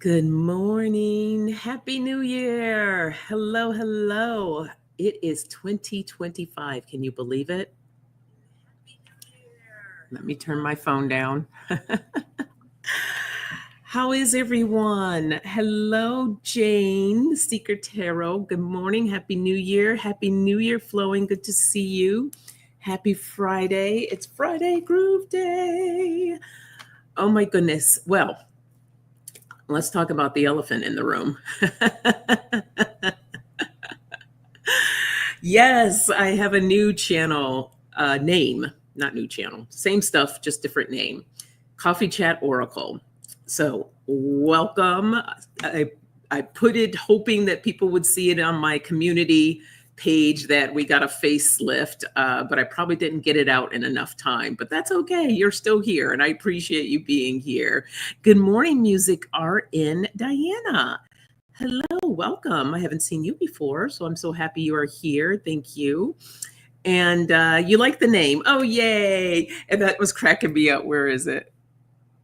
Good morning. Happy New Year. Hello, hello. It is 2025. Can you believe it? Let me turn my phone down. How is everyone? Hello, Jane, Seeker Tarot. Good morning. Happy New Year. Happy New Year, Flowing. Good to see you. Happy Friday. It's Friday Groove Day. Oh my goodness. Well, let's talk about the elephant in the room. Yes, I have a new channel name, not new channel, same stuff, just different name. Coffee Chat Oracle. So, welcome. I, I put it hoping that people would see it on my community page that we got a facelift, but I probably didn't get it out in enough time. But that's okay. You're still here, and I appreciate you being here. Good morning, Music RN Diana. Hello, welcome. I haven't seen you before, so I'm so happy you are here. Thank you. And you like the name. Oh, yay. And that was cracking me up. Where is it?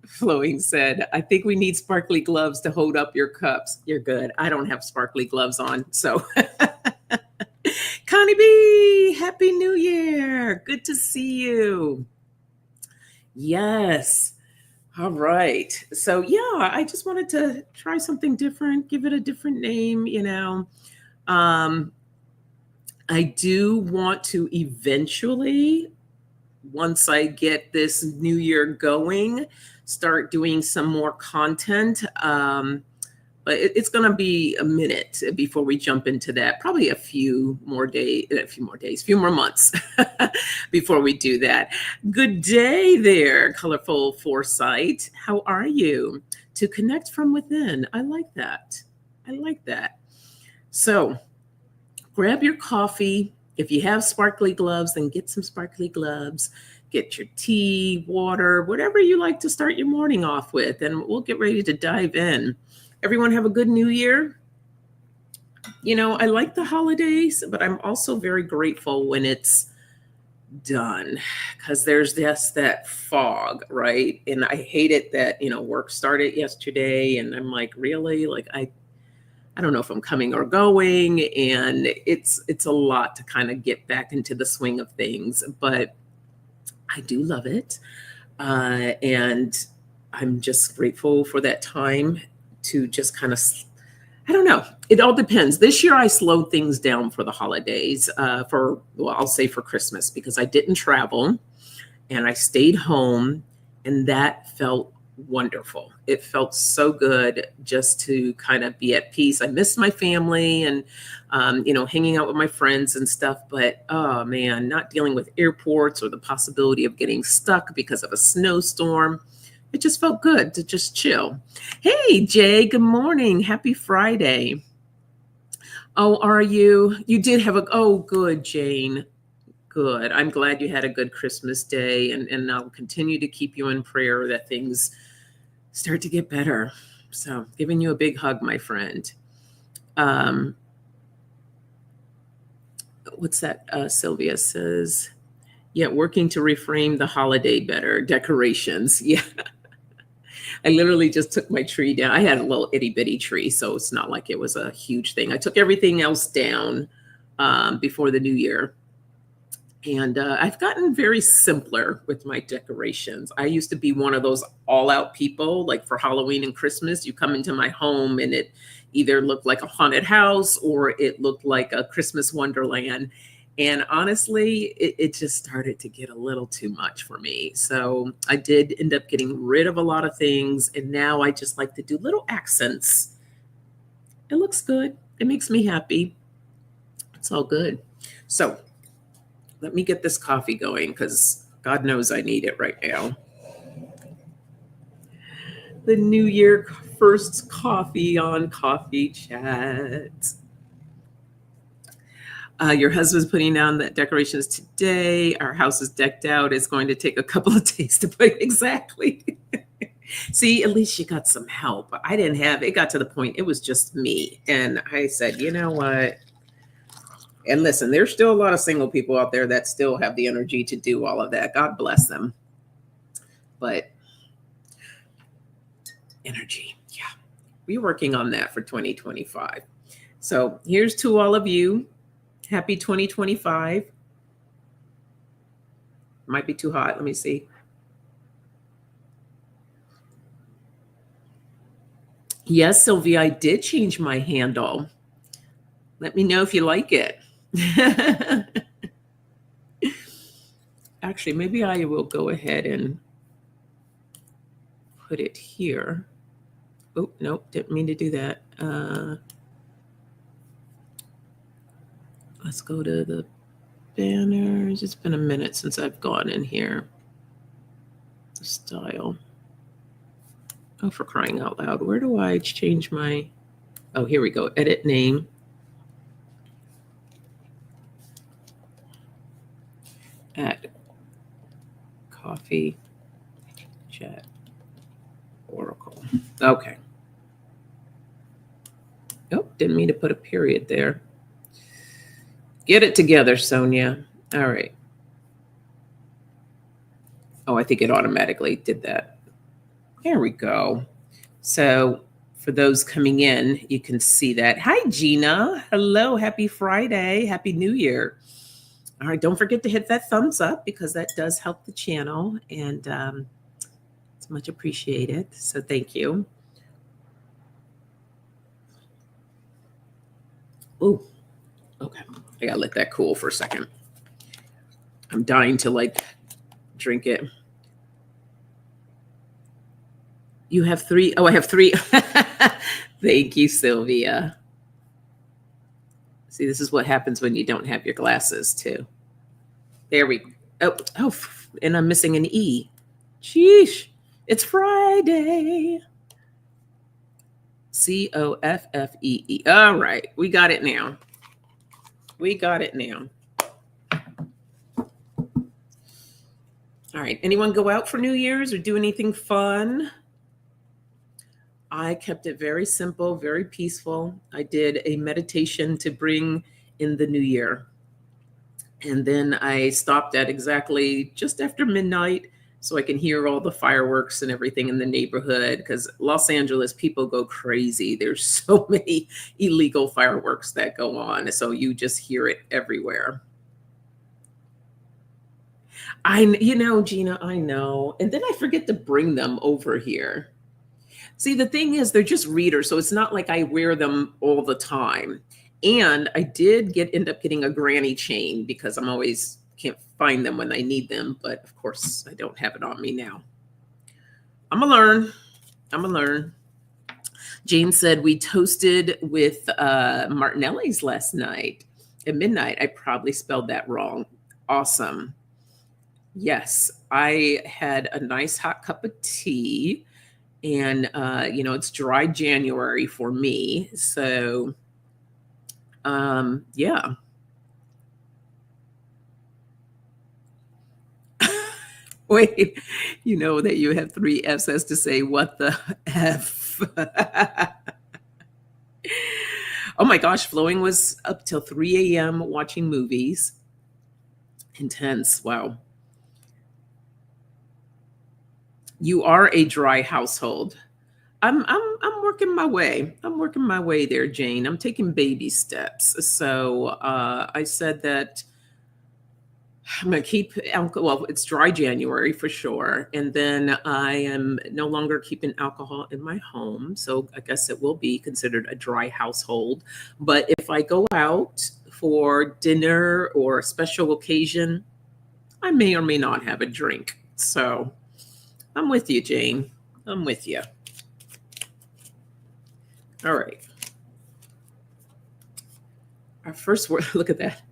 Flowing said, I think we need sparkly gloves to hold up your cups. You're good. I don't have sparkly gloves on. So, Connie B, Happy New Year. Good to see you. Yes. All right. So, yeah, I just wanted to try something different, give it a different name. Um, I do want to eventually, once I get this new year going, start doing some more content. But it's going to be a minute before we jump into that. Probably a few more months before we do that. Good day there, Colorful Foresight. How are you? To connect from within. I like that. I like that. So grab your coffee. If you have sparkly gloves, then get some sparkly gloves. Get your tea, water, whatever you like to start your morning off with, and we'll get ready to dive in. Everyone have a good new year. I like the holidays, but I'm also very grateful when it's done because there's just that fog, right? And I hate it that, work started yesterday and I'm like, really? Like I don't know if I'm coming or going, and it's a lot to kind of get back into the swing of things, but I do love it. And I'm just grateful for that time to just kind of, I don't know. It all depends. This year I slowed things down for the holidays, I'll say for Christmas, because I didn't travel and I stayed home, and that felt wonderful. It felt so good just to kind of be at peace. I missed my family and, hanging out with my friends and stuff. But oh man, not dealing with airports or the possibility of getting stuck because of a snowstorm. It just felt good to just chill. Hey, Jay, good morning. Happy Friday. Oh, are you? You did have oh, good, Jane. Good. I'm glad you had a good Christmas day, and I'll continue to keep you in prayer that things start to get better. So, giving you a big hug, my friend. What's that? Sylvia says, yeah, working to reframe the holiday better. Decorations. Yeah. I literally just took my tree down. I had a little itty bitty tree, so it's not like it was a huge thing. I took everything else down before the new year. And I've gotten very simpler with my decorations. I used to be one of those all out people, like for Halloween and Christmas, you come into my home and it either looked like a haunted house or it looked like a Christmas wonderland. And honestly, it just started to get a little too much for me. So I did end up getting rid of a lot of things. And now I just like to do little accents. It looks good. It makes me happy. It's all good. So let me get this coffee going because God knows I need it right now. The New Year first coffee on Coffee Chat. Your husband's putting down the decorations today. Our house is decked out. It's going to take a couple of days to put exactly. See, at least you got some help. I didn't have it. Got to the point it was just me. And I said, you know what? And listen, there's still a lot of single people out there that still have the energy to do all of that. God bless them. But energy, yeah. We're working on that for 2025. So here's to all of you. Happy 2025. Might be too hot. Let me see. Yes, Sylvia, I did change my handle. Let me know if you like it. Actually, maybe I will go ahead and put it here. Oh, nope, didn't mean to do that. Let's go to the banners. It's been a minute since I've gone in here. The style. Oh, for crying out loud. Where do I change my... Oh, here we go. Edit name. At Coffee Chat Oracle. Okay. Oh, didn't mean to put a period there. Get it together, Sonia. All right. Oh, I think it automatically did that. There we go. So for those coming in, you can see that. Hi, Gina. Hello. Happy Friday. Happy New Year. All right. Don't forget to hit that thumbs up because that does help the channel. And it's much appreciated. So thank you. Oh, okay. I gotta let that cool for a second. I'm dying to like drink it. You have 3. Oh, I have 3. Thank you, Sylvia. See, this is what happens when you don't have your glasses too. There we go. Oh, and I'm missing an E. Sheesh. It's Friday. COFFEE. All right. We got it now. We got it now. All right. Anyone go out for New Year's or do anything fun? I kept it very simple, very peaceful. I did a meditation to bring in the new year. And then I stopped at exactly just after midnight so I can hear all the fireworks and everything in the neighborhood because Los Angeles people go crazy. There's so many illegal fireworks that go on. So you just hear it everywhere. Gina, I know. And then I forget to bring them over here. See, the thing is, they're just readers, so it's not like I wear them all the time. And I did end up getting a granny chain because I'm always can't find them when I need them. But of course, I don't have it on me now. I'm gonna learn. Jane said we toasted with Martinelli's last night at midnight. I probably spelled that wrong. Awesome. Yes, I had a nice hot cup of tea. And, it's dry January for me. So, yeah. Wait, you know that you have 3 F's as to say, what the F? Oh my gosh, Flowing was up till 3 a.m. watching movies. Intense. Wow. You are a dry household. I'm working my way. I'm working my way there, Jane. I'm taking baby steps. So I said that I'm going to keep alcohol. Well, it's dry January for sure. And then I am no longer keeping alcohol in my home. So I guess it will be considered a dry household. But if I go out for dinner or a special occasion, I may or may not have a drink. So I'm with you, Jane. I'm with you. All right. Our first word, look at that.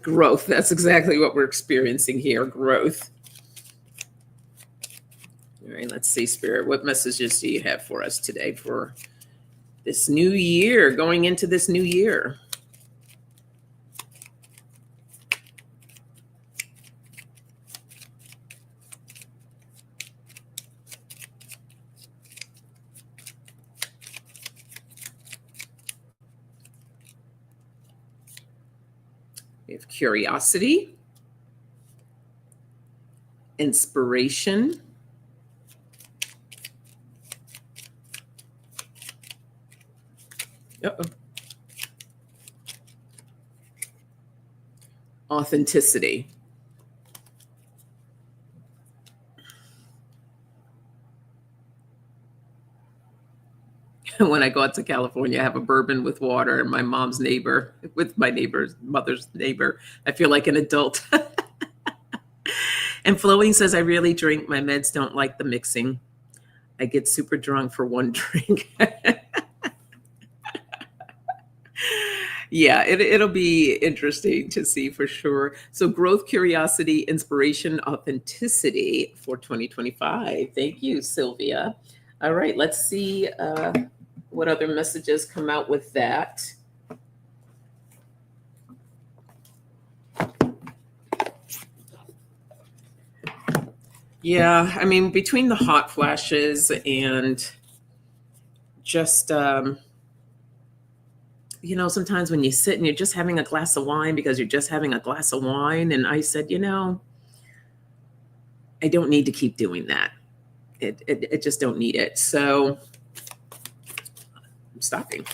Growth. That's exactly what we're experiencing here. Growth. All right, let's see, Spirit. What messages do you have for us today for this new year, going into this new year? We have curiosity, inspiration, Uh-oh. Authenticity. When I go out to California, I have a bourbon with water, and my mom's neighbor, with my neighbor's mother's neighbor, I feel like an adult. And Flowing says, I really drink. My meds don't like the mixing. I get super drunk for one drink. Yeah, it'll be interesting to see for sure. So, growth, curiosity, inspiration, authenticity for 2025. Thank you, Sylvia. All right, let's see what other messages come out with that. Yeah, I mean, between the hot flashes and just, sometimes when you sit and you're just having a glass of wine because you're just having a glass of wine. And I said, I don't need to keep doing that. It just don't need it. So I'm stopping.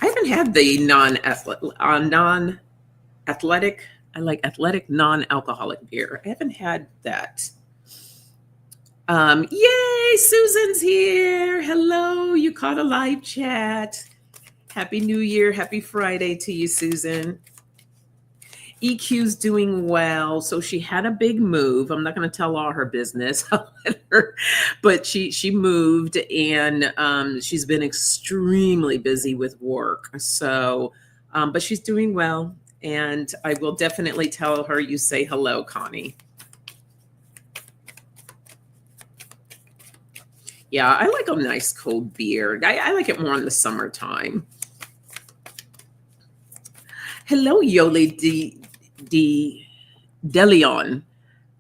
I haven't had the non-athletic. I like athletic non-alcoholic beer. I haven't had that. Yay, Susan's here. Hello, you caught a live chat. Happy New Year. Happy Friday to you, Susan. EQ's doing well. So she had a big move. I'm not going to tell all her business, but she moved, and she's been extremely busy with work. So, but she's doing well, and I will definitely tell her you say hello, Connie. Yeah, I like a nice cold beer. I like it more in the summertime. Hello, Yoli DeLeon.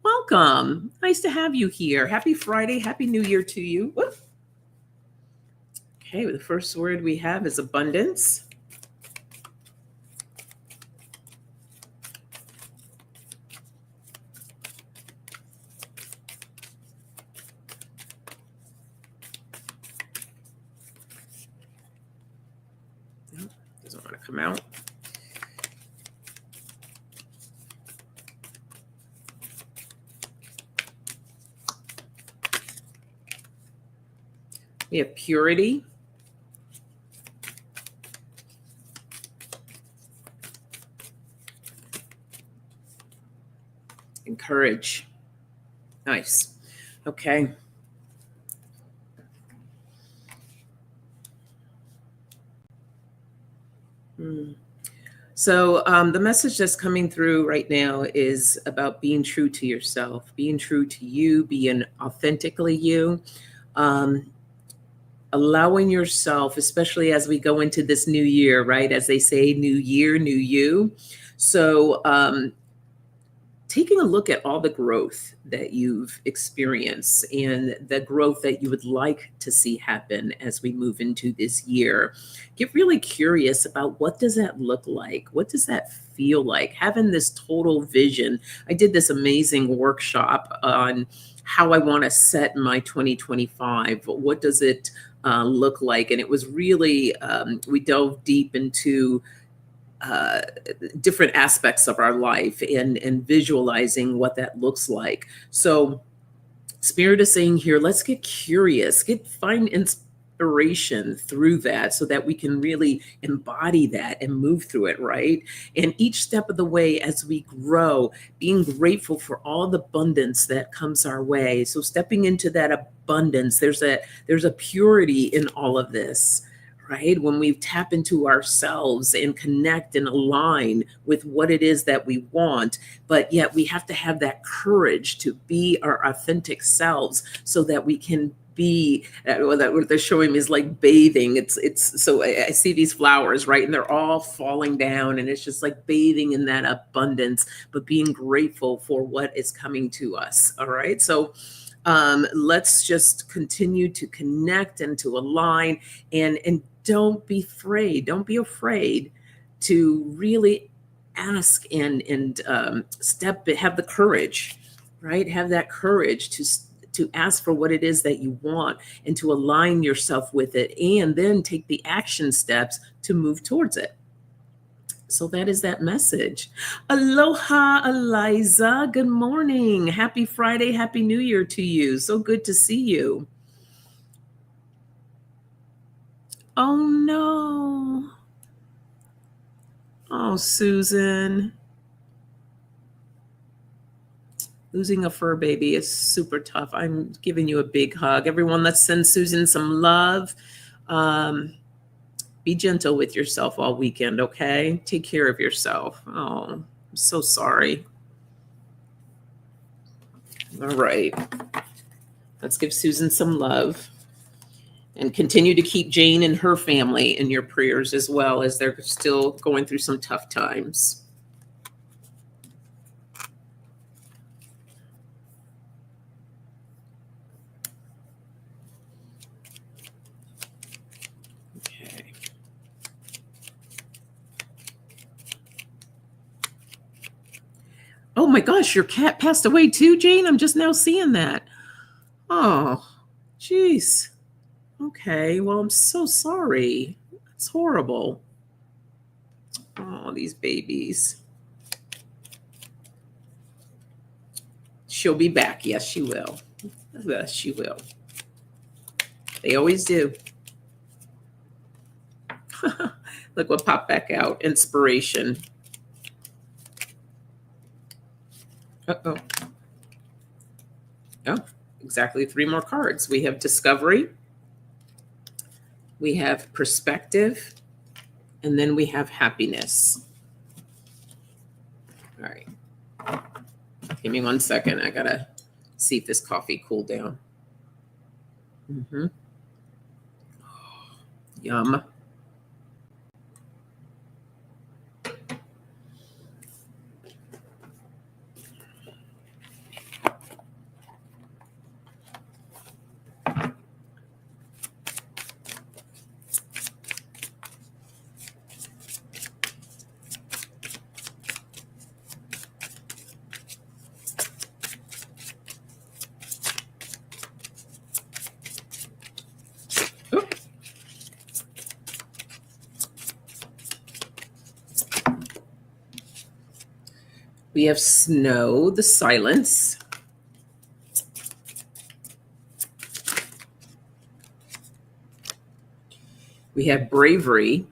Welcome. Nice to have you here. Happy Friday. Happy New Year to you. Whoop. Okay, the first word we have is abundance. Nope, doesn't want to come out. We have purity. And courage. Nice. Okay. So the message that's coming through right now is about being true to yourself, being true to you, being authentically you. Allowing yourself, especially as we go into this new year, right? As they say, new year, new you. So taking a look at all the growth that you've experienced and the growth that you would like to see happen as we move into this year. Get really curious about what does that look like? What does that feel like? Having this total vision. I did this amazing workshop on how I want to set my 2025. What does it look like? And it was really, we dove deep into different aspects of our life and visualizing what that looks like. So Spirit is saying here, let's get curious, find inspiration through that so that we can really embody that and move through it, right? And each step of the way as we grow, being grateful for all the abundance that comes our way. So stepping into that abundance, there's a purity in all of this. Right? When we tap into ourselves and connect and align with what it is that we want, but yet we have to have that courage to be our authentic selves so that we can be what they're showing me is like bathing. It's so I see these flowers, right? And they're all falling down, and it's just like bathing in that abundance, but being grateful for what is coming to us. All right. So let's just continue to connect and to align and don't be afraid. Don't be afraid to really ask and have the courage, right? Have that courage to ask for what it is that you want and to align yourself with it, and then take the action steps to move towards it. So that is that message. Aloha, Eliza. Good morning. Happy Friday. Happy New Year to you. So good to see you. Oh, no. Oh, Susan. Losing a fur baby is super tough. I'm giving you a big hug. Everyone, let's send Susan some love. Be gentle with yourself all weekend, okay? Take care of yourself. Oh, I'm so sorry. All right. Let's give Susan some love. And continue to keep Jane and her family in your prayers as well, as they're still going through some tough times. Okay. Oh my gosh, your cat passed away too, Jane? I'm just now seeing that. Oh, geez. Okay, well, I'm so sorry. It's horrible. Oh, these babies. She'll be back. Yes, she will. Yes, she will. They always do. Look what popped back out. Inspiration. Uh-oh. Oh, exactly 3 more cards. We have discovery. We have perspective. And then we have happiness. All right. Give me 1 second. I gotta see if this coffee cooled down. Mm-hmm. Yum. We have snow, the silence. We have bravery,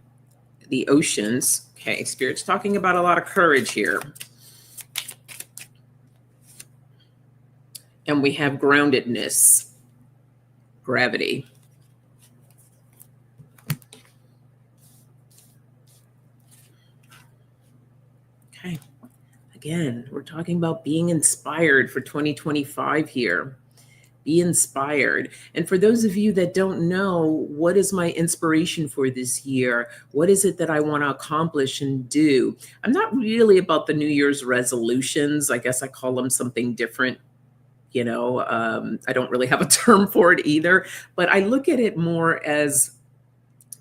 the oceans. Okay, Spirit's talking about a lot of courage here. And we have groundedness, gravity. Okay. Again, we're talking about being inspired for 2025 here. Be inspired. And for those of you that don't know, what is my inspiration for this year? What is it that I want to accomplish and do? I'm not really about the New Year's resolutions. I guess I call them something different. I don't really have a term for it either, but I look at it more as,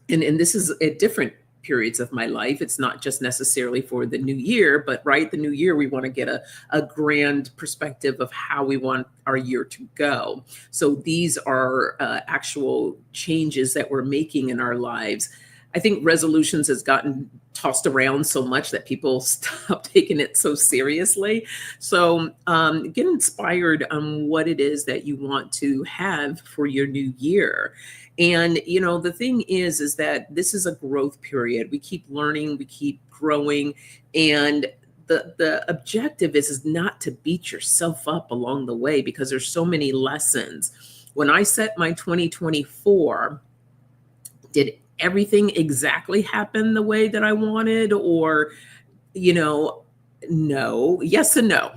and this is at different periods of my life. It's not just necessarily for the new year, but right, the new year, we want to get a grand perspective of how we want our year to go. So these are actual changes that we're making in our lives. I think resolutions has gotten tossed around so much that people stop taking it so seriously. So get inspired on what it is that you want to have for your new year. And, the thing is that this is a growth period. We keep learning, we keep growing. And the objective is not to beat yourself up along the way, because there's so many lessons. When I set my 2024, did everything exactly happen the way that I wanted? Or, no, yes and no.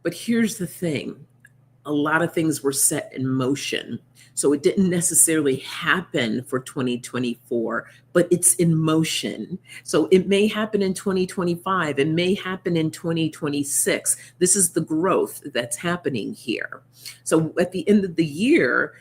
But here's the thing. A lot of things were set in motion. So it didn't necessarily happen for 2024, but it's in motion. So it may happen in 2025. It may happen in 2026. This is the growth that's happening here. So at the end of the year,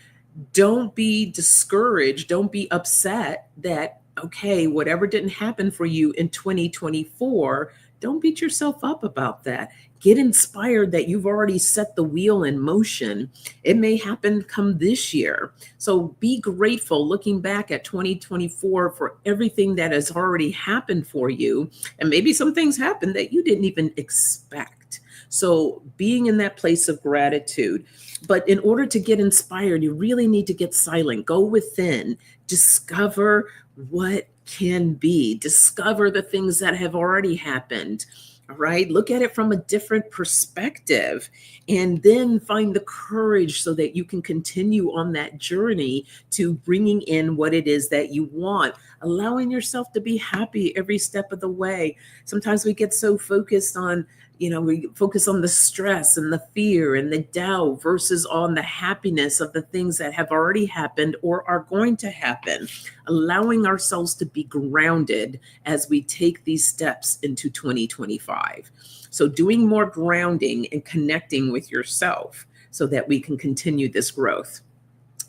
don't be discouraged. Don't be upset that, okay, whatever didn't happen for you in 2024, don't beat yourself up about that. Get inspired that you've already set the wheel in motion. It may happen come this year. So be grateful looking back at 2024 for everything that has already happened for you. And maybe some things happened that you didn't even expect. So being in that place of gratitude. But in order to get inspired, you really need to get silent. Go within, discover what can be, discover the things that have already happened. All right. Look at it from a different perspective and then find the courage so that you can continue on that journey to bringing in what it is that you want, allowing yourself to be happy every step of the way. Sometimes we get so focused on, we focus on the stress and the fear and the doubt versus on the happiness of the things that have already happened or are going to happen, allowing ourselves to be grounded as we take these steps into 2025. So doing more grounding and connecting with yourself so that we can continue this growth.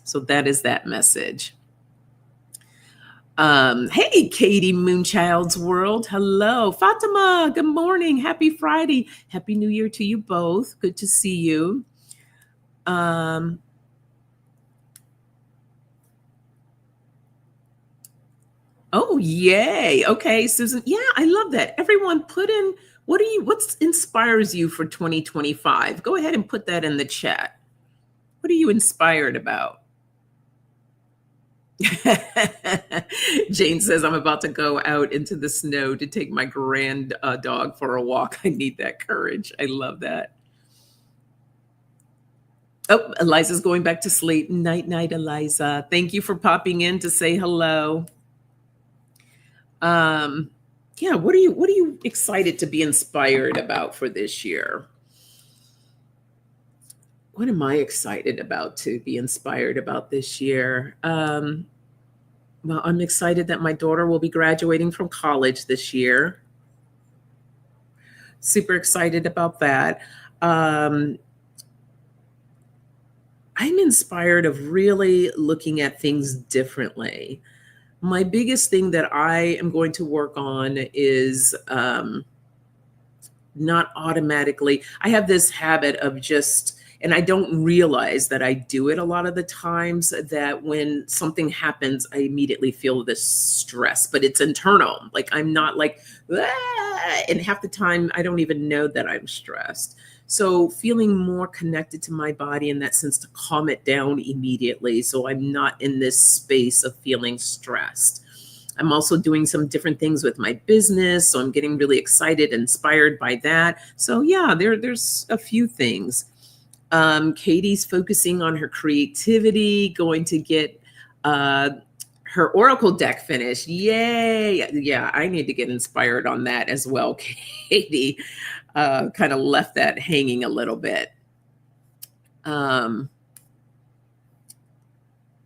So that is that message. Hey, Katie Moonchild's World. Hello. Fatima, good morning. Happy Friday. Happy New Year to you both. Good to see you. Oh, yay. Okay, Susan. Yeah, I love that. Everyone put in what inspires you for 2025? Go ahead and put that in the chat. What are you inspired about? Jane says, I'm about to go out into the snow to take my grand dog for a walk. I need that courage. I love that. Oh, Eliza's going back to sleep. Night, night, Eliza. Thank you for popping in to say hello. Yeah, what are you excited to be inspired about for this year? What am I excited about to be inspired about this year? Well, I'm excited that my daughter will be graduating from college this year. Super excited about that. I'm inspired of really looking at things differently. My biggest thing that I am going to work on is not automatically. I have this habit of and I don't realize that I do it a lot of the times, that when something happens, I immediately feel this stress, but it's internal. Like I'm not like, ah! And half the time I don't even know that I'm stressed. So feeling more connected to my body in that sense to calm it down immediately. So I'm not in this space of feeling stressed. I'm also doing some different things with my business. So I'm getting really excited, inspired by that. So yeah, there's a few things. Katie's focusing on her creativity, going to get her Oracle deck finished. Yay. Yeah, I need to get inspired on that as well. Katie kind of left that hanging a little bit.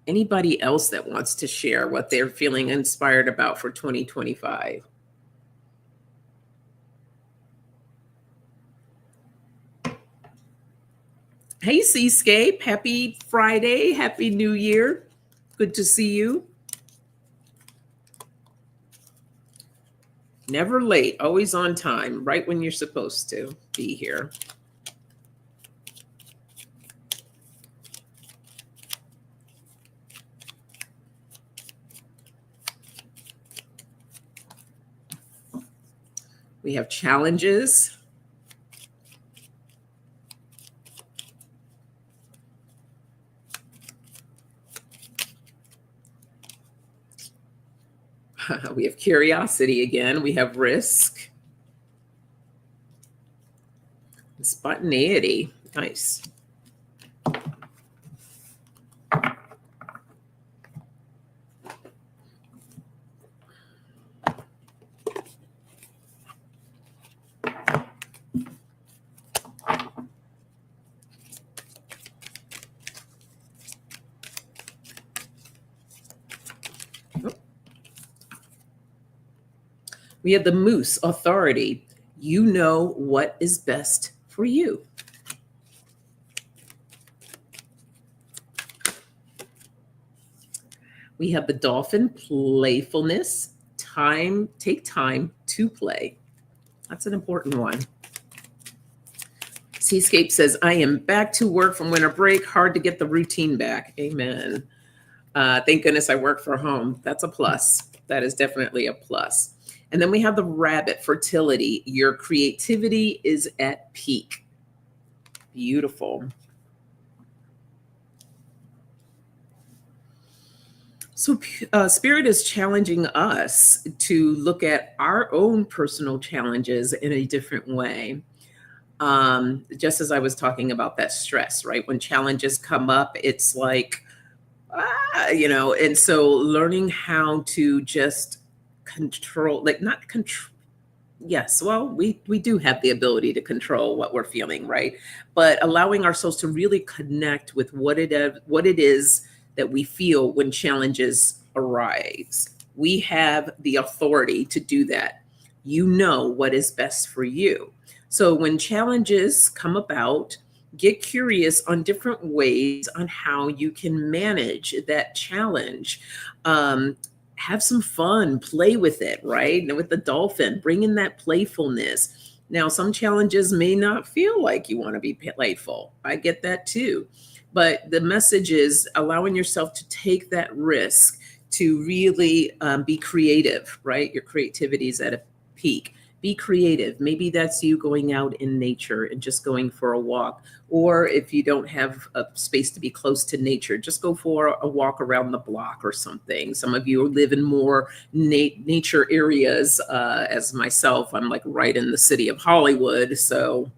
Anybody else that wants to share what they're feeling inspired about for 2025? Hey, Seascape. Happy Friday. Happy New Year. Good to see you. Never late, always on time, right when you're supposed to be here. We have challenges. We have curiosity again. We have risk. Spontaneity. Nice. We have the Moose, authority. You know what is best for you. We have the Dolphin, playfulness. Take time to play. That's an important one. Seascape says, I am back to work from winter break. Hard to get the routine back. Amen. Thank goodness I work from home. That's a plus. That is definitely a plus. And then we have the rabbit, fertility. Your creativity is at peak. Beautiful. So, Spirit is challenging us to look at our own personal challenges in a different way. Just as I was talking about that stress, right? When challenges come up, it's like, and so learning how to just control, like not control. Yes, well, we do have the ability to control what we're feeling, right? But allowing ourselves to really connect with what it is that we feel when challenges arise. We have the authority to do that. You know what is best for you. So when challenges come about, get curious on different ways on how you can manage that challenge. Have some fun, play with it, right? And with the dolphin, bring in that playfulness. Now, some challenges may not feel like you want to be playful. I get that too. But the message is allowing yourself to take that risk to really be creative, right? Your creativity is at a peak. Be creative. Maybe that's you going out in nature and just going for a walk. Or if you don't have a space to be close to nature, just go for a walk around the block or something. Some of you live in more nature areas, as myself. I'm like right in the city of Hollywood. So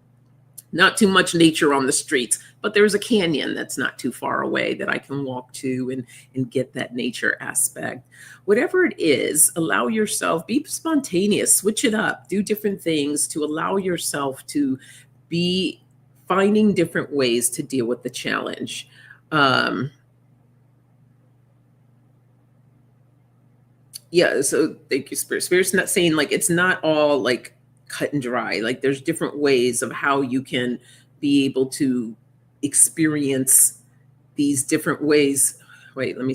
not too much nature on the streets, but there's a canyon that's not too far away that I can walk to and get that nature aspect. Whatever it is, allow yourself, be spontaneous, switch it up, do different things to allow yourself to be finding different ways to deal with the challenge. Yeah, so thank you, Spirit. Spirit's not saying like it's not all like cut and dry. Like there's different ways of how you can be able to experience these different ways. Wait, let me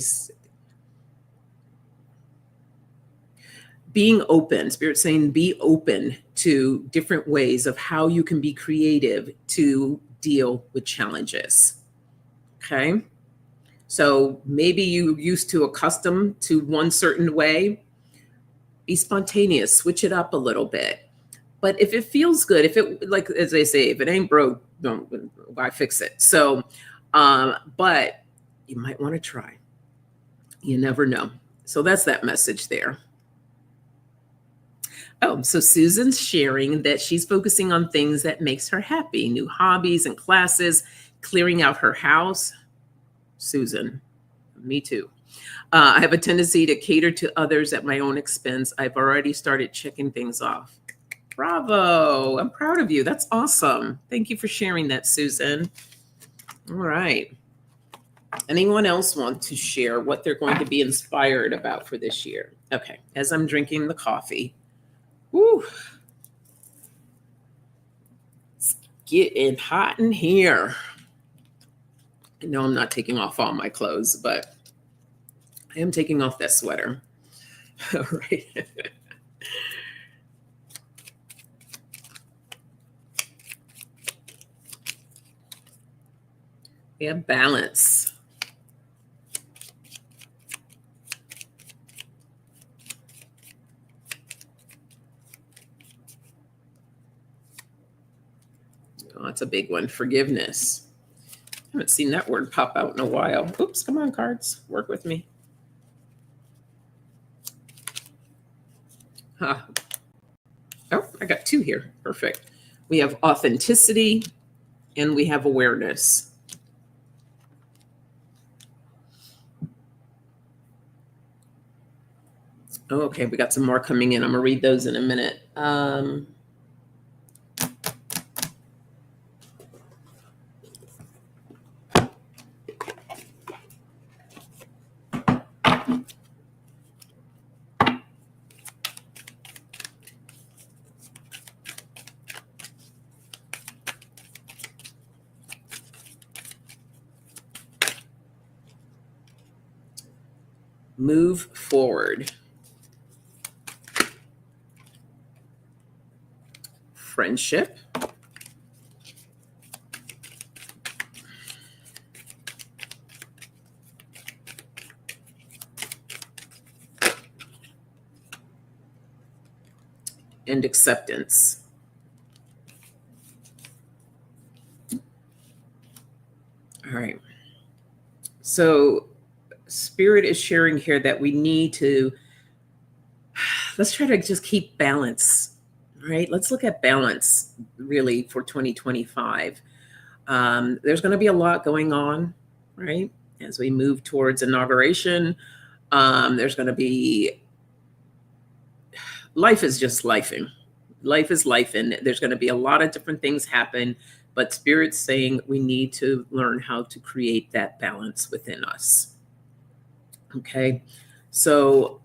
being open. Spirit's saying be open to different ways of how you can be creative to deal with challenges. Okay. So maybe you used to accustomed to one certain way. Be spontaneous, switch it up a little bit. But if it feels good, if it, like as they say, if it ain't broke, don't, why fix it? So, but you might want to try. You never know. So that's that message there. Oh, so Susan's sharing that she's focusing on things that makes her happy, new hobbies and classes, clearing out her house. Susan, me too. I have a tendency to cater to others at my own expense. I've already started checking things off. Bravo. I'm proud of you. That's awesome. Thank you for sharing that, Susan. All right. Anyone else want to share what they're going to be inspired about for this year? Okay. As I'm drinking the coffee. Woo. It's getting hot in here. I know I'm not taking off all my clothes, but I am taking off that sweater. All right. We have balance. Oh, that's a big one. Forgiveness. I haven't seen that word pop out in a while. Oops, come on, cards. Work with me. Huh. Oh, I got two here. Perfect. We have authenticity and we have awareness. Oh, okay, we got some more coming in. I'm going to read those in a minute. Move forward. Friendship. and acceptance. All right. So Spirit is sharing here that we need to, let's try to just keep balance, right? Let's look at balance really for 2025. There's going to be a lot going on, right? As we move towards inauguration, there's going to be, life is just lifing. Life is life, and there's going to be a lot of different things happen. But Spirit's saying we need to learn how to create that balance within us. Okay. So,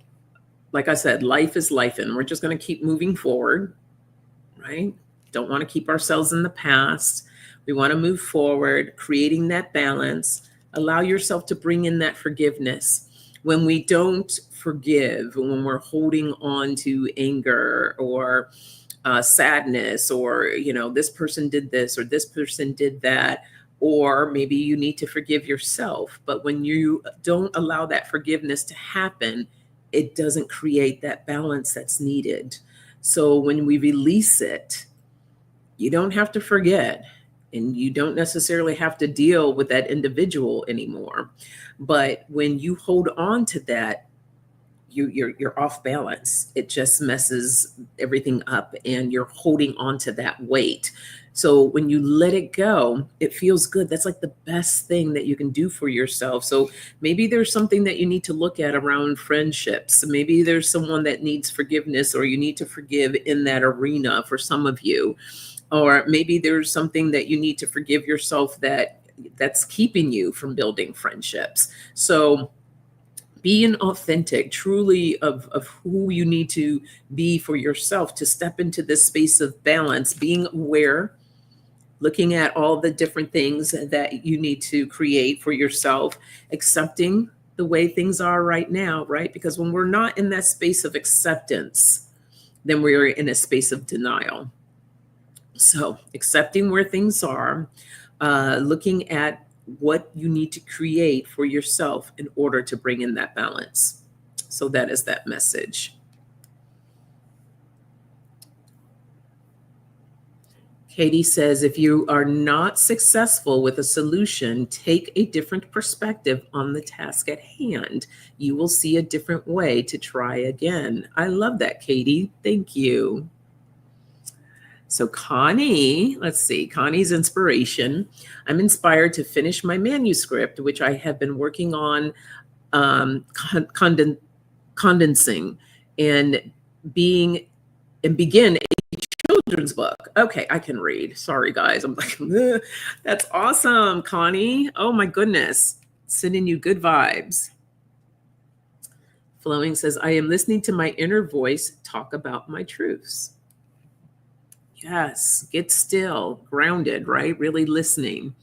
like I said, life is life, and we're just going to keep moving forward, right? Don't want to keep ourselves in the past. We want to move forward, creating that balance. Allow yourself to bring in that forgiveness. When we don't forgive, when we're holding on to anger or sadness, or, this person did this or this person did that, or maybe you need to forgive yourself. But when you don't allow that forgiveness to happen, it doesn't create that balance that's needed. So when we release it, you don't have to forget, and you don't necessarily have to deal with that individual anymore. But when you hold on to that, you're off balance. It just messes everything up, and you're holding on to that weight. So when you let it go, it feels good. That's like the best thing that you can do for yourself. So maybe there's something that you need to look at around friendships. Maybe there's someone that needs forgiveness, or you need to forgive in that arena for some of you. Or maybe there's something that you need to forgive yourself that's keeping you from building friendships. So being authentic, truly of who you need to be for yourself to step into this space of balance, being aware, looking at all the different things that you need to create for yourself, accepting the way things are right now, right? Because when we're not in that space of acceptance, then we're in a space of denial. So accepting where things are, looking at what you need to create for yourself in order to bring in that balance. So that is that message. Katie says, if you are not successful with a solution, take a different perspective on the task at hand. You will see a different way to try again. I love that, Katie. Thank you. So Connie, let's see, Connie's inspiration. I'm inspired to finish my manuscript, which I have been working on condensing and begin a children's book. Okay, I can read. Sorry, guys. I'm like, ugh. That's awesome, Connie. Oh my goodness. Sending you good vibes. Flowing says, I am listening to my inner voice talk about my truths. Yes, get still, grounded, right? Really listening.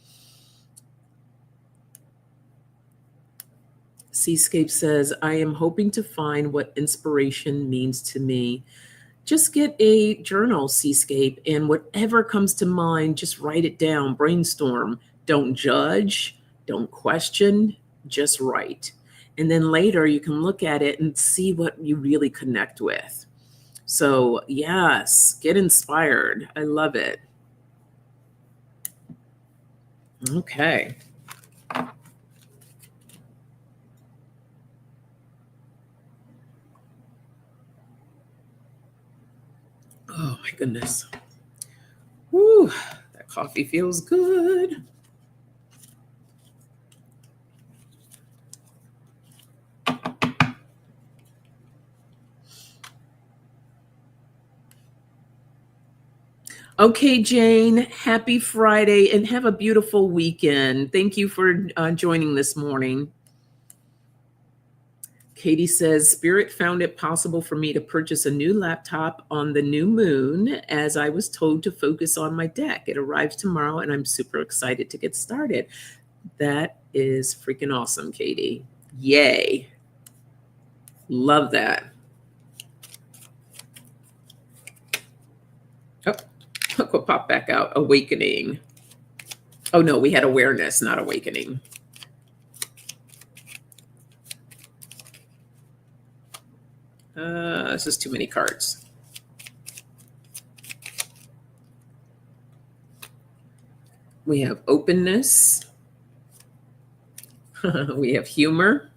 Seascape says, I am hoping to find what inspiration means to me. Just get a journal, Seascape, and whatever comes to mind, just write it down, brainstorm. Don't judge, don't question, just write. And then later you can look at it and see what you really connect with. So yes, get inspired. I love it. Okay. Oh my goodness. Woo, that coffee feels good. Okay, Jane, happy Friday and have a beautiful weekend. Thank you for joining this morning. Katie says, Spirit found it possible for me to purchase a new laptop on the new moon as I was told to focus on my deck. It arrives tomorrow and I'm super excited to get started. That is freaking awesome, Katie. Yay. Love that. Oh, look what popped back out. Awakening. Oh no, we had awareness, not awakening. This is too many cards. We have openness. We have humor.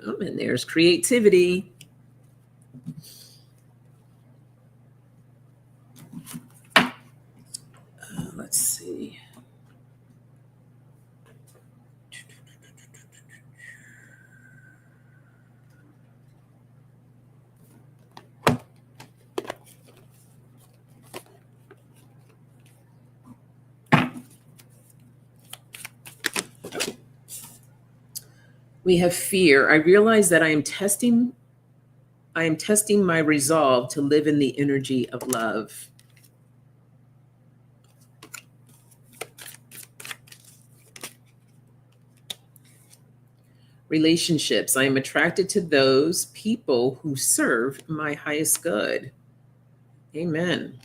Oh, and there's creativity. Let's see. We have fear. I realize that I am testing my resolve to live in the energy of love. Relationships. I am attracted to those people who serve my highest good. Amen.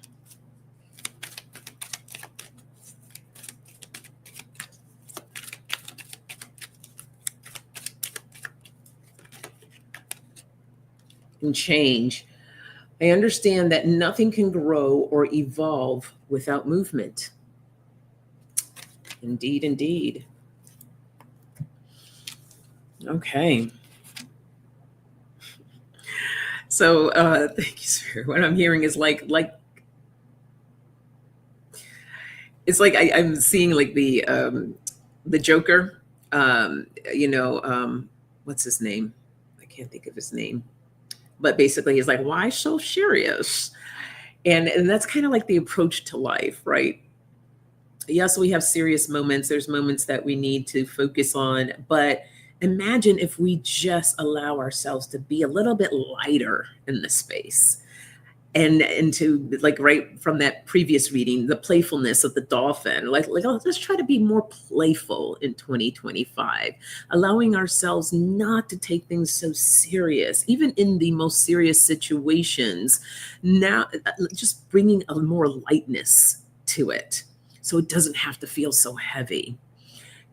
And change. I understand that nothing can grow or evolve without movement. Indeed, indeed. Okay. So thank you, sir. What I'm hearing is it's like I'm seeing like the Joker. You know, what's his name? I can't think of his name. But basically he's like, why so serious? And that's kind of like the approach to life, right? Yes, we have serious moments. There's moments that we need to focus on, but imagine if we just allow ourselves to be a little bit lighter in the space. And to, like, right from that previous reading, the playfulness of the dolphin, let's try to be more playful in 2025, allowing ourselves not to take things so serious, even in the most serious situations. Now, just bringing a more lightness to it, so it doesn't have to feel so heavy,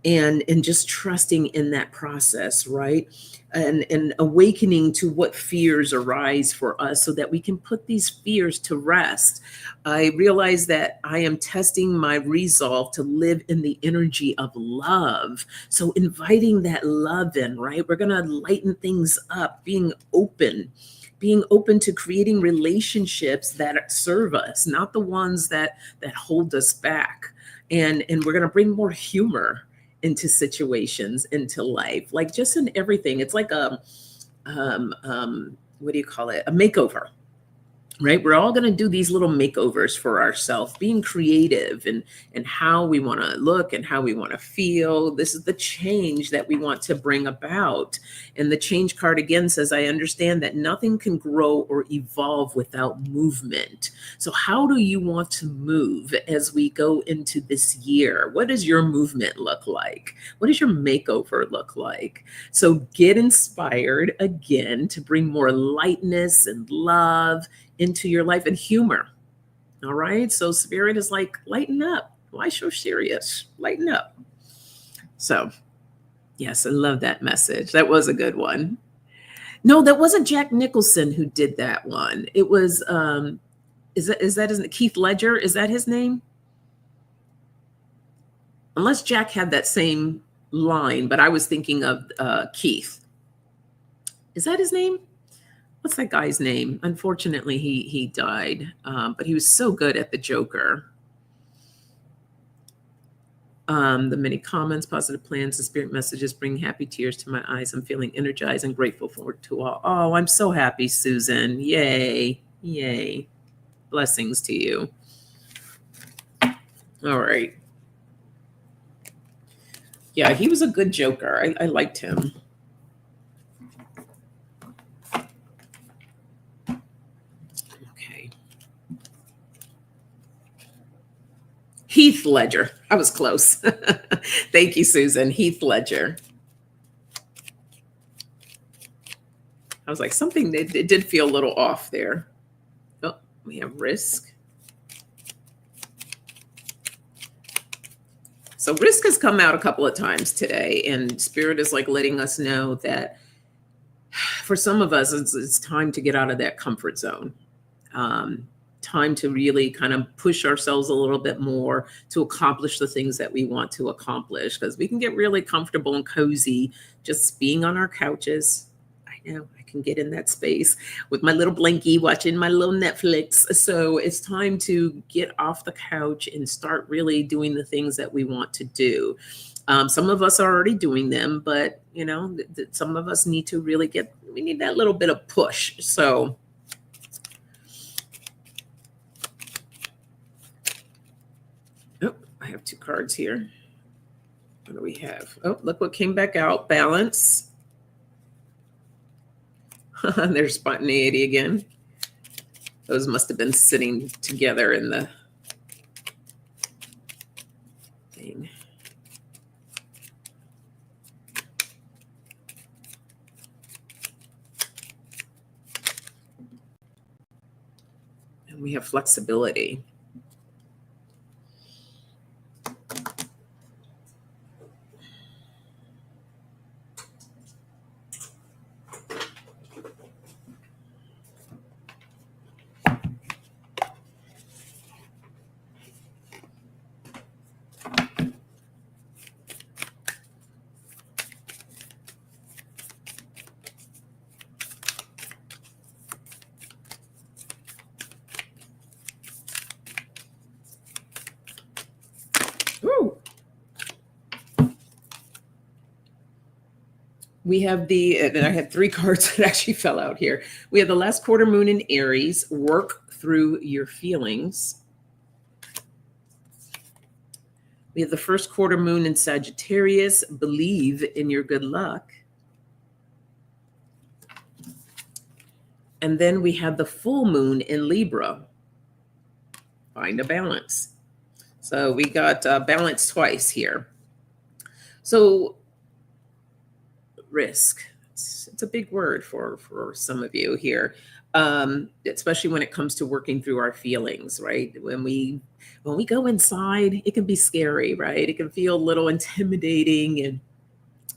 and just trusting in that process, right? And awakening to what fears arise for us so that we can put these fears to rest. I realize that I am testing my resolve to live in the energy of love. So inviting that love in, right? We're going to lighten things up, being open to creating relationships that serve us, not the ones that hold us back. And we're going to bring more humor into situations, into life, like just in everything. It's like what do you call it? A makeover, right? We're all going to do these little makeovers for ourselves, being creative and how we want to look and how we want to feel. This is the change that we want to bring about. And the change card again says, I understand that nothing can grow or evolve without movement. So how do you want to move as we go into this year? What does your movement look like? What does your makeover look like? So get inspired again to bring more lightness and love into your life, and humor. All right. So spirit is like, lighten up. Why so serious? Lighten up. So yes, I love that message. That was a good one. No, that wasn't Jack Nicholson who did that one. It was is that his Keith Ledger? Is that his name? Unless Jack had that same line, but I was thinking of Keith. Is that his name? What's that guy's name? Unfortunately, he died, but he was so good at the Joker. The many comments, positive plans, and spirit messages bring happy tears to my eyes. I'm feeling energized and grateful for it to all. Oh, I'm so happy, Susan. Yay. Yay. Blessings to you. All right. Yeah, he was a good Joker. I liked him. Okay. Heath Ledger. I was close. Thank you, Susan. Heath Ledger. I was like, something, it did feel a little off there. Oh, we have risk. So risk has come out a couple of times today, and spirit is like letting us know that for some of us, it's time to get out of that comfort zone. time to really kind of push ourselves a little bit more to accomplish the things that we want to accomplish, because we can get really comfortable and cozy just being on our couches. I know I can get in that space with my little blankie watching my little Netflix. So it's time to get off the couch and start really doing the things that we want to do. Some of us are already doing them, but some of us need to really we need that little bit of push. So I have two cards here. What do we have? Oh, look what came back out. Balance. There's spontaneity again. Those must have been sitting together in the thing. And we have flexibility. We have and I had three cards that actually fell out here. We have the last quarter moon in Aries, work through your feelings. We have the first quarter moon in Sagittarius, believe in your good luck. And then we have the full moon in Libra, find a balance. So we got balance twice here. So risk, it's a big word for some of you here, especially when it comes to working through our feelings, right? When we go inside, it can be scary, right? It can feel a little intimidating and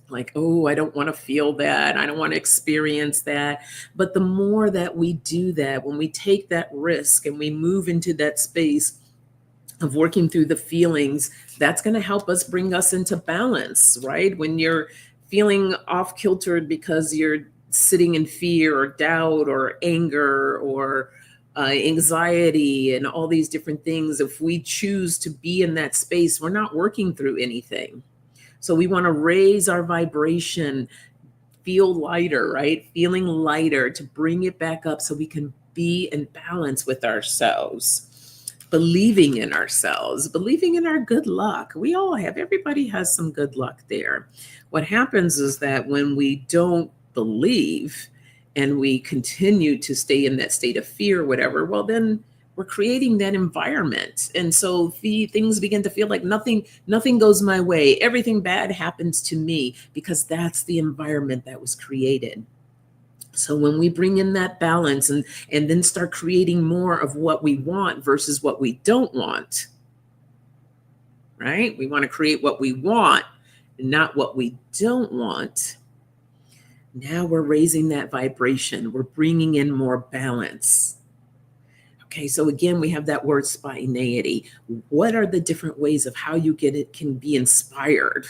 like, oh, I don't want to feel that. I don't want to experience that. But the more that we do that, when we take that risk and we move into that space of working through the feelings, that's going to help us bring us into balance, right? When you're feeling off kiltered because you're sitting in fear or doubt or anger or anxiety and all these different things, if we choose to be in that space, we're not working through anything. So we want to raise our vibration, feel lighter, right? Feeling lighter, to bring it back up so we can be in balance with ourselves. Believing in ourselves, believing in our good luck. Everybody has some good luck there. What happens is that when we don't believe and we continue to stay in that state of fear, whatever, well, then we're creating that environment. And so the things begin to feel like nothing goes my way. Everything bad happens to me, because that's the environment that was created. So when we bring in that balance and then start creating more of what we want versus what we don't want, right? We want to create what we want, not what we don't want. Now we're raising that vibration. We're bringing in more balance. Okay, so again, we have that word spontaneity. What are the different ways of how you can be inspired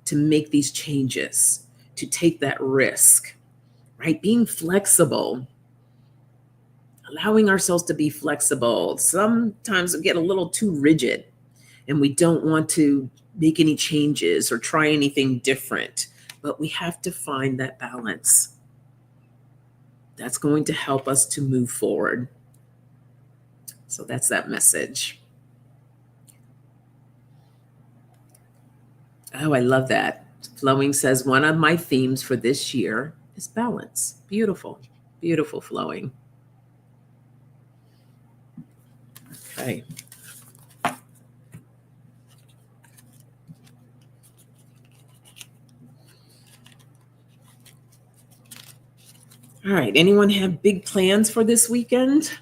to make these changes, to take that risk, right? Being flexible, allowing ourselves to be flexible. Sometimes we get a little too rigid and we don't want to make any changes or try anything different, but we have to find that balance. That's going to help us to move forward. So that's that message. Oh, I love that. Flowing says, one of my themes for this year is balance. Beautiful, beautiful, Flowing. Okay. All right. Anyone have big plans for this weekend?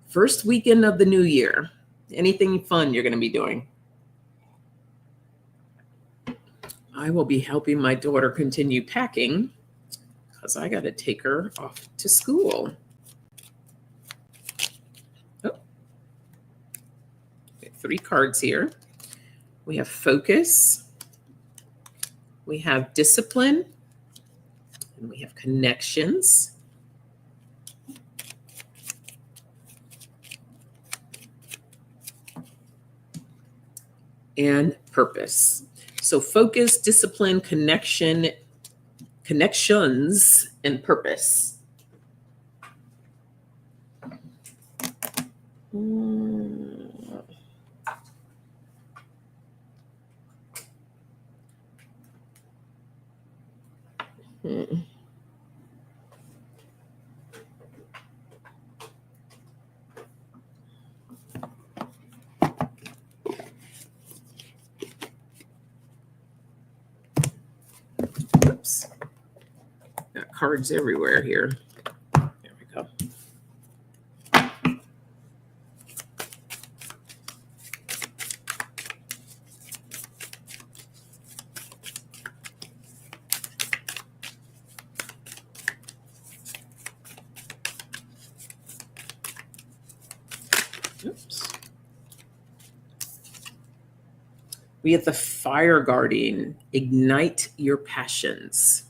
First weekend of the new year. Anything fun you're going to be doing? I will be helping my daughter continue packing because I got to take her off to school. 3 cards here. We have focus, we have discipline, and we have connections. And purpose. So focus, discipline, connections, and purpose. Oops. Got cards everywhere here. There we go. Oops. We have the fire guardian, ignite your passions.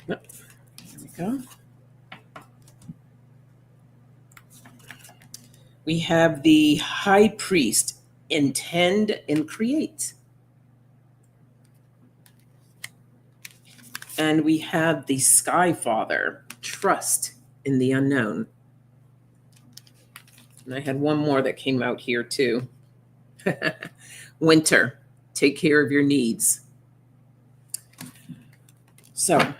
Yep. There we go. We have the high priest, intend and create. And we have the sky father, trust in the unknown. And I had one more that came out here too. Winter, take care of your needs. So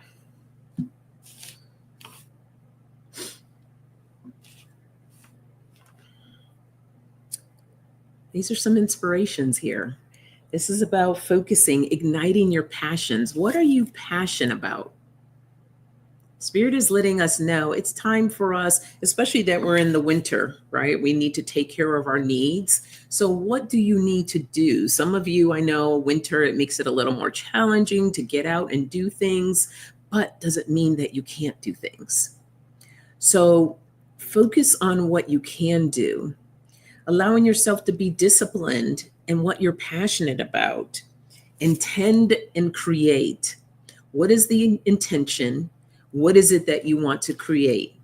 these are some inspirations here. This is about focusing, igniting your passions. What are you passionate about? Spirit is letting us know it's time for us, especially that we're in the winter, right? We need to take care of our needs. So what do you need to do? Some of you, I know winter, it makes it a little more challenging to get out and do things, but does it mean that you can't do things? So focus on what you can do, allowing yourself to be disciplined in what you're passionate about. Intend and create. What is the intention? What is it that you want to create?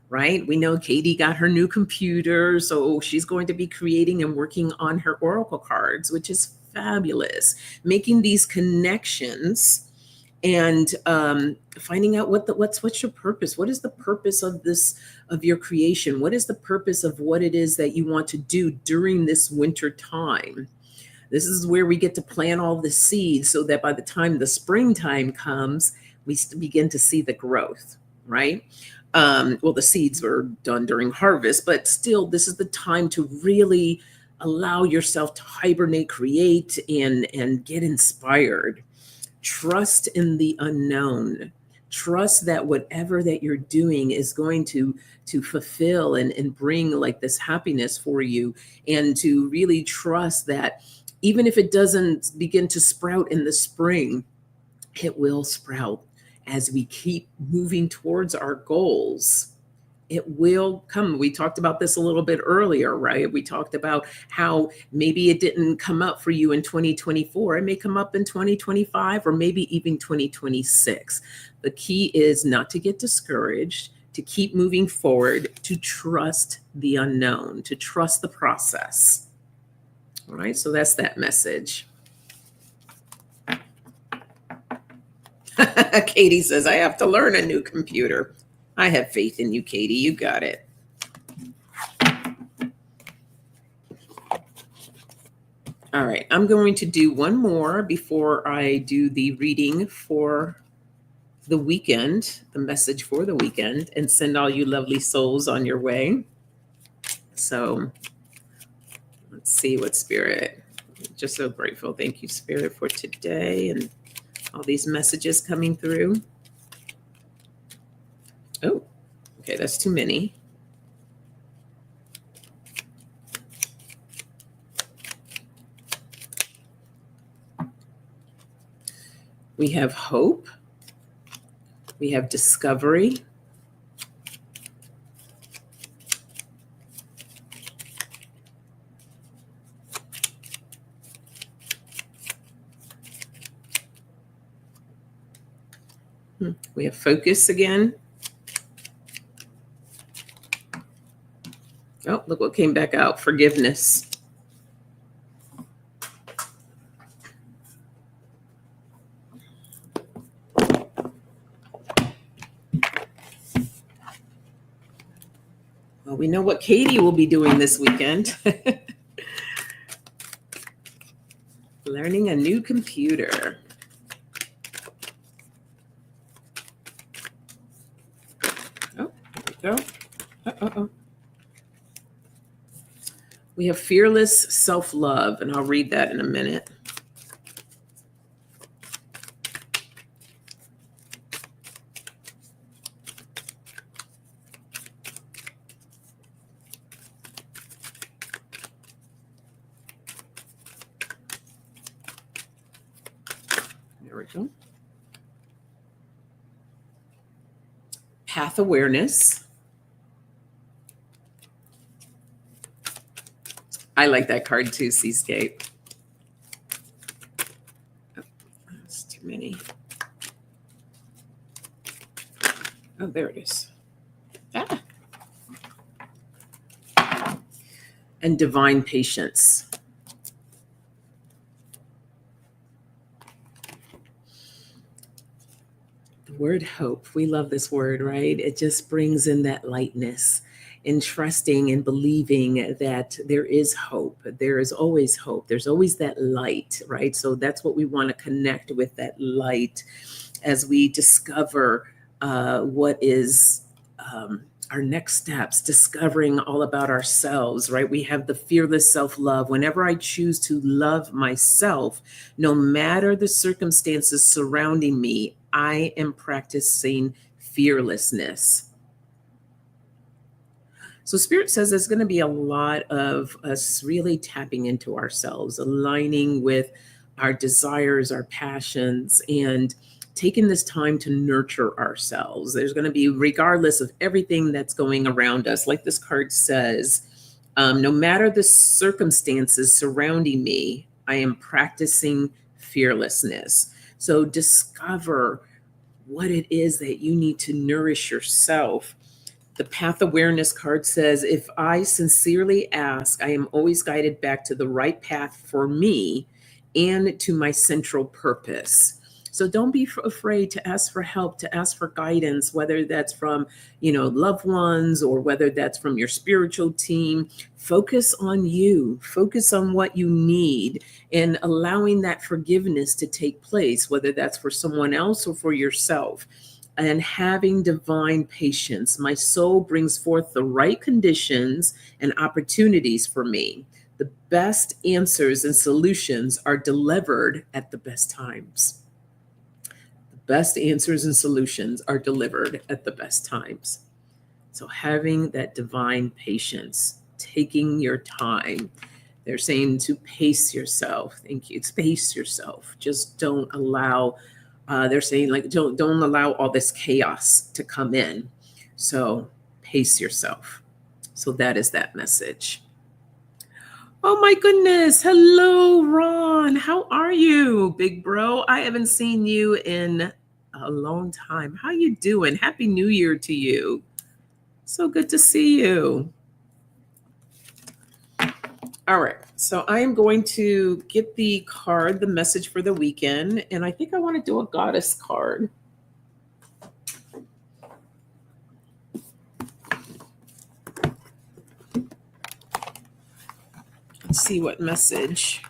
Right? We know Katie got her new computer, so she's going to be creating and working on her oracle cards, which is fabulous. Making these connections and finding out what's your purpose. What is the purpose of your creation? What is the purpose of what it is that you want to do during this winter time? This is where we get to plant all the seeds so that by the time the springtime comes, we begin to see the growth, right? Well, the seeds were done during harvest, but still, this is the time to really allow yourself to hibernate, create, and get inspired. Trust in the unknown. Trust that whatever that you're doing is going to fulfill and bring like this happiness for you, and to really trust that even if it doesn't begin to sprout in the spring, it will sprout as we keep moving towards our goals. It will come. We talked about this a little bit earlier, right? We talked about how maybe it didn't come up for you in 2024. It may come up in 2025 or maybe even 2026. The key is not to get discouraged, to keep moving forward, to trust the unknown, to trust the process. All right, so that's that message. Katie says, I have to learn a new computer. I have faith in you, Katie. You got it. All right, I'm going to do one more before I do the reading for the weekend, the message for the weekend, and send all you lovely souls on your way. So let's see what Spirit, just so grateful. Thank you, Spirit, for today and all these messages coming through. Oh, okay, that's too many. We have hope. We have discovery. We have focus again. Oh, look what came back out. Forgiveness. Well, we know what Katie will be doing this weekend. Learning a new computer. Oh, there we go. Uh-oh. We have fearless self-love, and I'll read that in a minute. There we go. Path awareness. I like that card too, Seascape. Oh, that's too many. Oh, there it is. Ah. And divine patience. The word hope. We love this word, right? It just brings in that lightness and trusting and believing that there is hope. There is always hope. There's always that light, right? So that's what we want to connect with, that light, as we discover what is our next steps, discovering all about ourselves, right? We have the fearless self-love. Whenever I choose to love myself, no matter the circumstances surrounding me, I am practicing fearlessness. So Spirit says there's going to be a lot of us really tapping into ourselves, aligning with our desires, our passions, and taking this time to nurture ourselves. There's going to be, regardless of everything that's going around us, like this card says, no matter the circumstances surrounding me, I am practicing fearlessness. So discover what it is that you need to nourish yourself. The path awareness card says, if I sincerely ask, I am always guided back to the right path for me and to my central purpose. So don't be afraid to ask for help, to ask for guidance, whether that's from, loved ones or whether that's from your spiritual team. Focus on you, focus on what you need, and allowing that forgiveness to take place, whether that's for someone else or for yourself. And having divine patience. My soul brings forth the right conditions and opportunities for me. The best answers and solutions are delivered at the best times. The best answers and solutions are delivered at the best times. So having that divine patience, taking your time. They're saying to pace yourself. Thank you. Pace yourself. Just don't allow they're saying, like, don't allow all this chaos to come in. So pace yourself. So that is that message. Oh my goodness. Hello, Ron. How are you, big bro? I haven't seen you in a long time. How you doing? Happy New Year to you. So good to see you. All right, so I am going to get the card, the message for the weekend, and I think I want to do a goddess card. Let's see what message.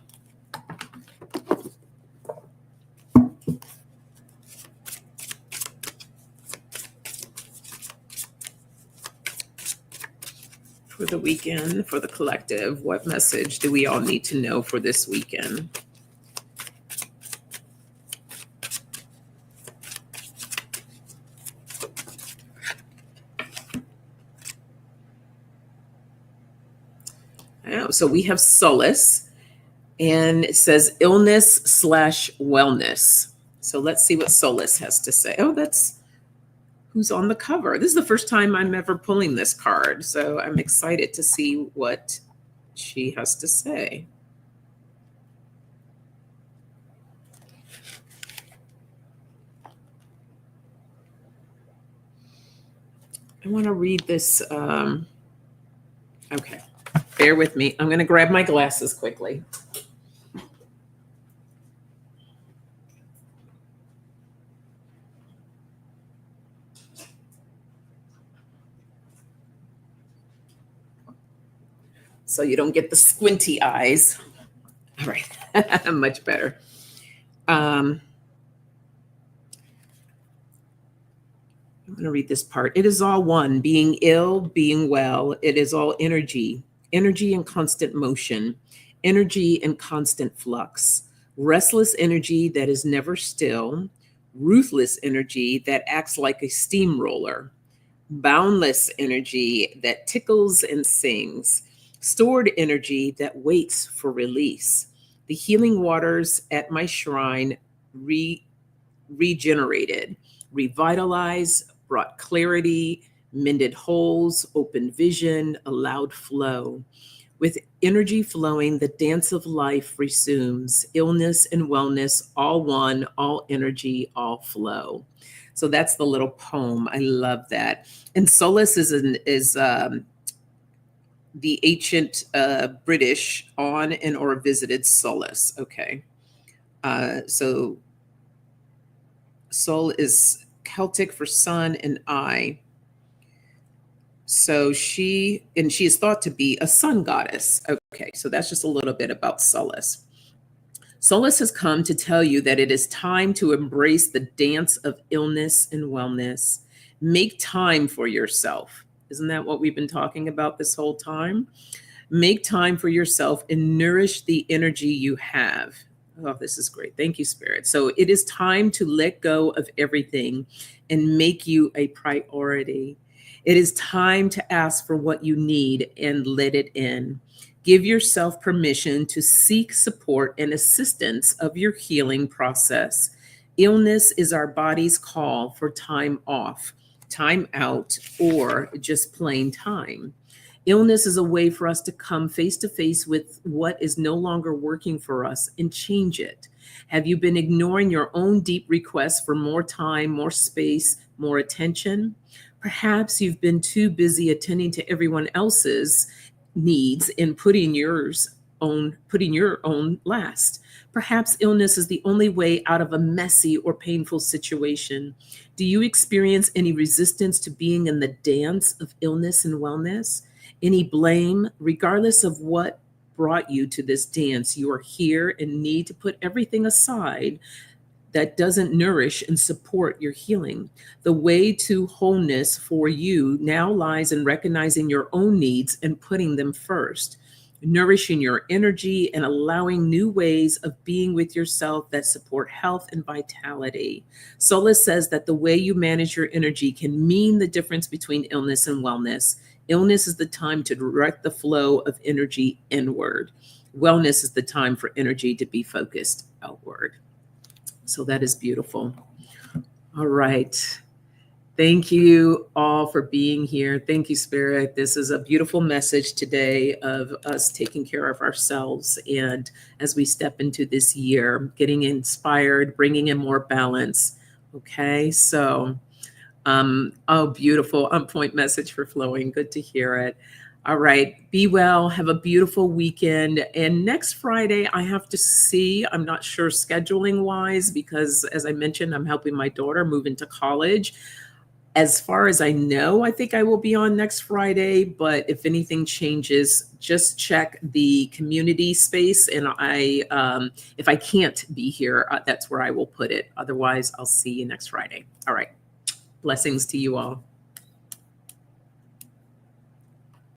For the weekend, for the collective, what message do we all need to know for this weekend? So we have solace, and it says illness/wellness. So let's see what Solace has to say. Oh, that's who's on the cover. This is the first time I'm ever pulling this card, so I'm excited to see what she has to say. I want to read this. Okay, bear with me. I'm going to grab my glasses quickly. So you don't get the squinty eyes. All right, much better. I'm going to read this part. It is all one, being ill, being well. It is all energy, energy in constant motion, energy in constant flux, restless energy that is never still, ruthless energy that acts like a steamroller, boundless energy that tickles and sings, stored energy that waits for release. The healing waters at my shrine regenerated, revitalized, brought clarity, mended holes, opened vision, allowed flow. With energy flowing, the dance of life resumes. Illness and wellness, all one, all energy, all flow. So that's the little poem. I love that. And solace is the ancient British on and or visited solace. Okay. So Sol is Celtic for sun and eye. So she is thought to be a sun goddess. Okay, so that's just a little bit about Solace. Solace has come to tell you that it is time to embrace the dance of illness and wellness. Make time for yourself. Isn't that what we've been talking about this whole time? Make time for yourself and nourish the energy you have. Oh, this is great. Thank you, Spirit. So it is time to let go of everything and make you a priority. It is time to ask for what you need and let it in. Give yourself permission to seek support and assistance of your healing process. Illness is our body's call for time off, time out, or just plain time. Illness is a way for us to come face to face with what is no longer working for us and change it. Have you been ignoring your own deep requests for more time, more space, more attention? Perhaps you've been too busy attending to everyone else's needs and putting your own last. Perhaps illness is the only way out of a messy or painful situation. Do you experience any resistance to being in the dance of illness and wellness? Any blame? Regardless of what brought you to this dance, you are here and need to put everything aside that doesn't nourish and support your healing. The way to wholeness for you now lies in recognizing your own needs and putting them first, nourishing your energy and allowing new ways of being with yourself that support health and vitality. Solace says that the way you manage your energy can mean the difference between illness and wellness. Illness is the time to direct the flow of energy inward. Wellness is the time for energy to be focused outward. So that is beautiful. All right. Thank you all for being here. Thank you, Spirit. This is a beautiful message today of us taking care of ourselves. And as we step into this year, getting inspired, bringing in more balance. Okay. So, oh, beautiful. On point message for flowing. Good to hear it. All right. Be well. Have a beautiful weekend. And next Friday, I have to see, I'm not sure scheduling wise, because as I mentioned, I'm helping my daughter move into college. As far as I know, I think I will be on next Friday, but if anything changes, just check the community space. And if I can't be here, that's where I will put it. Otherwise, I'll see you next Friday. All right. Blessings to you all.